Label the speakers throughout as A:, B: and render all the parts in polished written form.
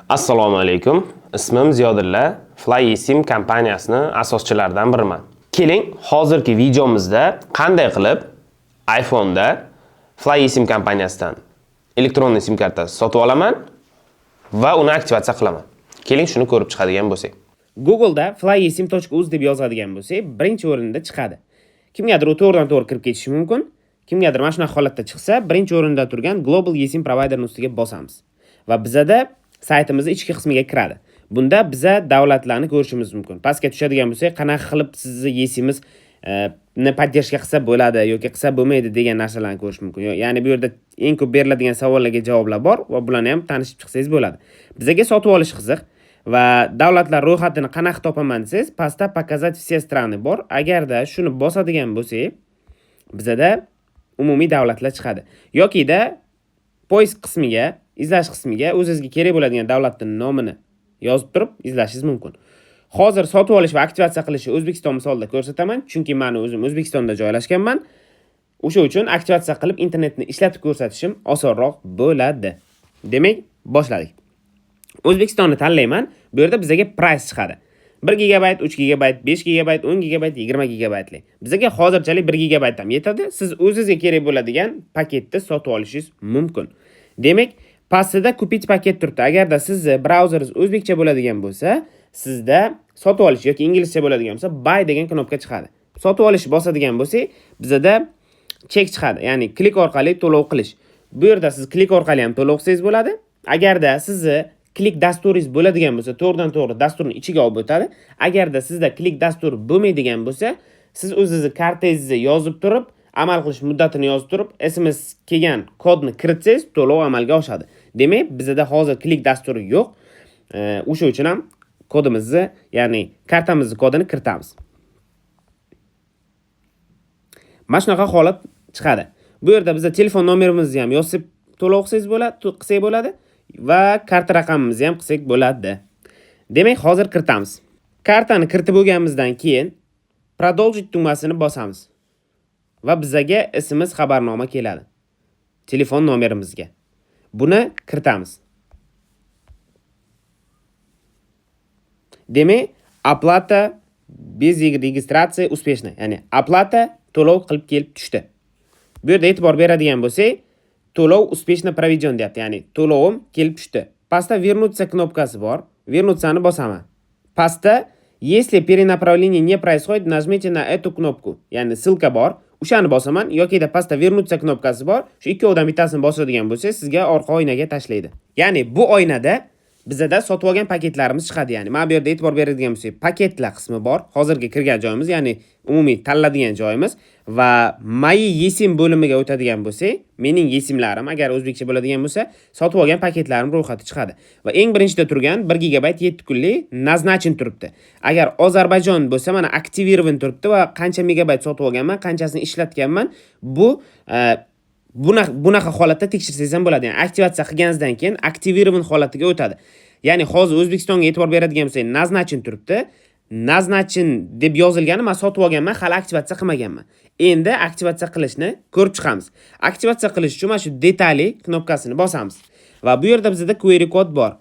A: Assalomu alaykum. Ismim Ziyodulla, FlyESIM kompaniyasining asoschilaridan biriman. Keling, hozirgi videomizda qanday qilib iPhone'da FlyESIM kompaniyasidan elektron sim kartasi sotib olaman va uni aktivatsiya qilaman. Keling, shuni ko'rib chiqadigan bo'lsak.
B: Google'da flyesim.uz deb yozadigan bo'lsak, birinchi o'rinda chiqadi. Kimgadir u to'g'ridan-to'g'ri kirib ketishi mumkin. Kimgadir mana shunaqa holatda chiqsa, birinchi o'rinda turgan Global eSIM provider ustiga bosamiz. Va bizada saytimizning ichki qismiga kiradi. Bunda biza davlatlarni ko'rishimiz mumkin. Pastga tushadigan bo'lsak, qanaqa qilib sizni eSIMimiz ni поддержка qilsa bo'ladi yoki qilsa bo'lmaydi degan narsalarni ko'rish mumkin. Ya'ni bu yerda eng ko'p beriladigan savollarga javoblar bor va bularni ham tanishib chiqsangiz bo'ladi. Bizaga sotib olish qiziq va davlatlar ro'yxatini qanaqa topaman desangiz, pastda показать все страны bor. Agarda shuni bosadigan bo'lsak, bizada umumiy davlatlar chiqadi. Yokida poisk qismiga, izlash qismiga o'zingizga kerak bo'ladigan davlatning nomini yozib turib izlashingiz mumkin. Hozir sotib olish va aktivatsiya qilishni O'zbekiston misolida ko'rsataman, chunki men o'zim O'zbekistonda joylashganman. O'sha uchun aktivatsiya qilib internetni ishlatib ko'rsatishim osonroq bo'ladi. Demak, boshladik. O'zbekistonni tanlayman. Bu yerda bizaga price chiqadi. 1 GB, 3 GB, 5 GB, 10 GB, 20 GB. Bizaga hozirchalik 1 GB ham yetadi. Siz o'zingizga kerak bo'ladigan paketni sotib olishingiz mumkin. Demak, pastida kupit paket turibdi. Agarda sizni brauzeringiz o'zbekcha bo'ladigan bo'lsa, sizda sotib olish yoki inglizcha bo'ladigan bo'lsa, buy degan knopka chiqadi. Sotib olish bosadigan bo'lsak, bizada chek chiqadi. Ya'ni klik orqali to'lov qilish. Bu yerda siz klik orqali ham to'lov qilsangiz bo'ladi. Agarda sizni klik dasturingiz bo'ladigan bo'lsa, to'g'ridan-to'g'ri dasturni ichiga olib o'tadi. Agarda sizda klik dasturi bo'lmaydigan bo'lsa, siz o'zingizni kartangizni yozib turib, amal qilish muddatini yozib turib, SMS kelgan kodni kiritsangiz, to'lov amalga oshadi. Demak, bizda hozir klik dasturi yo'q. O'sha uchun ham kodimizni, ya'ni kartamizning kodini kiritamiz. Mana shunaqa holat chiqadi. Bu yerda bizda telefon nomerimizni ham yozib to'lov qilsak bo'ladi va karta raqamimizni ham qilsak bo'ladi. Demak, hozir kiritamiz. Kartani kiritib bo'lganimizdan keyin продолжить tugmasini bosamiz. Va bizaga SMS xabarnoma keladi. Telefon nomerimizga. Buni kiritamiz. Demak, оплата без registratsiya успешно. Ya'ni оплата to'lov qilib kelib tushdi. Bu yerda e'tibor beradigan bo'lsak, to'lov успешно проведен deyapti. Ya'ni to'lovim kelib tushdi. Pastda вернуться knopkasi bor. Вернуться-ni bosaman. Pastda если перенаправление не происходит, нажмите на эту кнопку. Ya'ni ссылка bor. O'shani bosaman yoki da pastda вернуться knopkasi bor. Shu ikkovidan bittasini bosadigan bo'lsangiz, sizga orqa oynaga tashlaydi. Ya'ni bu oynada bizda sotib olgan paketlarimiz chiqadi. Ya'ni mana bu yerda e'tibor beradigan bo'lsak, paketlar qismi bor. Hozirgi kirgan joyimiz, ya'ni umumiy tanladigan joyimiz va My eSIM bo'limiga o'tadigan bo'lsak, mening eSIMlarim agar o'zbekcha bo'ladigan bo'lsa, sotib olgan paketlarim ro'yxati chiqadi. Va eng birinchida turgan 1 GB 7 kunlik назначен turibdi. Agar Ozarbayjon bo'lsa, mana aktivирован turibdi va qancha megabayt sotib olganman, qanchasini ishlatganman, bu bunaqa holatda tekshirsangiz ham bo'ladi. Ya'ni aktivatsiya qilganingizdan keyin aktivирован holatiga o'tadi. Ya'ni hozir O'zbekistonga e'tibor beradigan bo'lsak, назначен turibdi. Назначен deb yozilgani, men sotib olganman, hali aktivatsiya qilmaganman. Endi aktivatsiya qilishni ko'rib chiqamiz. Aktivatsiya qilish uchun mana shu detali knopkasini bosamiz. Va bu yerda bizda QR kod bor.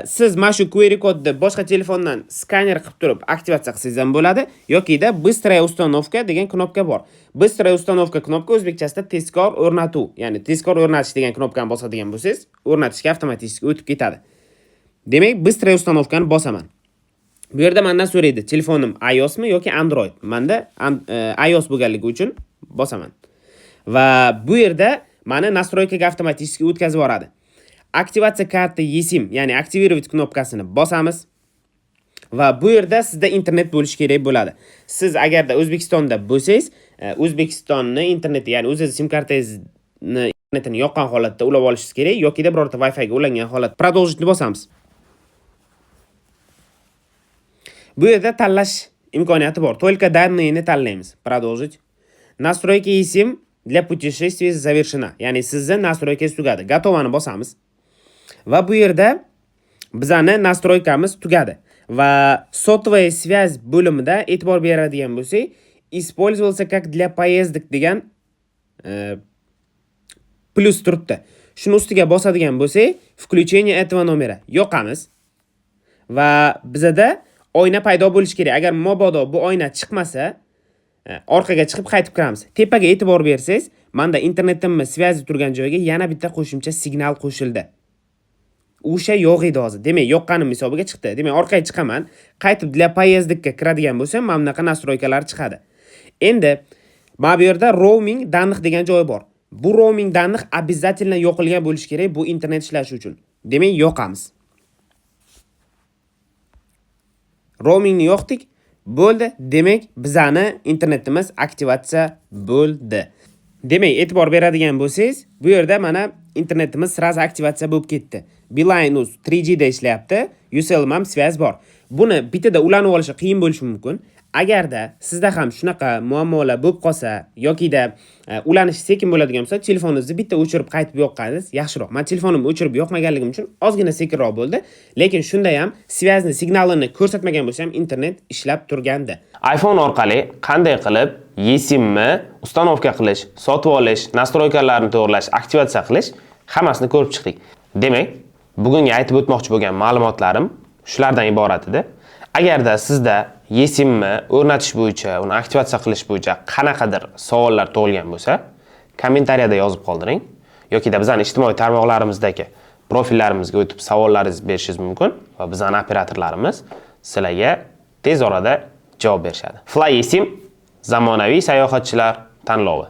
B: Siz mana shu QR kodni boshqa telefondan skaner qilib turib aktivatsiya qilsangiz ham bo'ladi, yokida быстрая установка degan knopka bor. Быстрая установка knopka o'zbekchasida tezkor o'rnatuv, ya'ni tezkor o'rnatish degan knopkani bosadigan bo'lsangiz, o'rnatishga avtomatik o'tib ketadi. Demak, быстрая установкani bosaman. Bu yerda mendan so'raydi, telefonim iOS mi yoki Android? Menda iOS bo'lganligi uchun bosaman. Va bu yerda meni настройкаga avtomatik o'tkazib yuboradi. Aktivatsiya karti eSIM, ya'ni aktivировать knopkasini bosamiz. Va bu yerda sizda internet bo'lishi kerak bo'ladi. Siz agarda O'zbekistonda bo'lsangiz, O'zbekistonning interneti, ya'ni o'zingiz sim kartangizni internetini yoqqan holatda ulab olishingiz kerak, yokida birorta Wi-Fi ga ulangan holatda продолжить bosamiz. Bu yerda tanlash imkoniyati bor. Только данные-ni tanlaymiz. Продолжить. Настройки eSIM для путешествий завершена. Ya'ni sizning настройканgiz tugadi. Gotovani bosamiz. Va bu yerda bizani настройкamiz tugadi. Va сотовая связь bo'limida e'tibor beradigan bo'lsak, использовался как для поездок degan plus turibdi. Shuni ustiga bosadigan bo'lsak, включение этого номера yoqamiz. Va bizada oyna paydo bo'lishi kerak. Agar mabodo bu oyna chiqmasa, orqaga chiqib qaytib kiramiz. Tepaga e'tibor bersangiz, menda internetimni связи turgan joyga yana bitta qo'shimcha signal qo'shildi. O'sha yo'q edi hozir. Demak, yoqqanim hisobiga chiqdi. Demak, orqaga chiqaman, qaytib для поездкка kiradigan bo'lsam, mana bunaqa настройкалар chiqadi. Endi mana bu yerda roaming данных degan joy bor. Bu roaming данных обязательно yo'qilgan bo'lishi kerak bu internet ishlashi uchun. Demak, yoqamiz. Roamingni yo'qdik. Bo'ldi. Demak, bizani internetimiz aktivatsiya bo'ldi. Demak, e'tibor beradigan bo'lsangiz, bu yerda mana internetimiz sразу aktivatsiya bo'lib ketdi. Beeline 3G da ishlayapti, Ucell ham связь bor. Buni bitada ulanib olishi qiyin bo'lishi mumkin. Agarda sizda ham shunaqa muammolar bo'lib qolsa yokida ulanish sekin bo'ladigan bo'lsa, telefoningizni bitta o'chirib qaytib yoqqaningiz yaxshiroq. Men telefonimni o'chirib yoqmaganligim uchun ozgina sekinroq bo'ldi, lekin shunda ham связьni signalini ko'rsatmagan bo'lsa ham internet ishlab turgandi.
A: iPhone orqali qanday qilib eSIMni ustanovka qilish, sotib olish, настройкаларni to'g'rilash, aktivatsiya qilish hammasini ko'rib chiqdik. Demak, bugungi aytib o'tmoqchi bo'lgan ma'lumotlarim shulardan iborat edi. Agarda sizda eSIMni o'rnatish bo'yicha, uni aktivatsiya qilish bo'yicha qanaqadir savollar tug'ilgan bo'lsa, kommentariyada yozib qoldiring yoki da bizning ijtimoiy tarmoqlarimizdagi profillarimizga o'tib savollaringizni berishingiz mumkin va bizning operatorlarimiz sizlarga tez orada javob berishadi. Fly eSIM zamonaviy sayohatchilar tanlovi.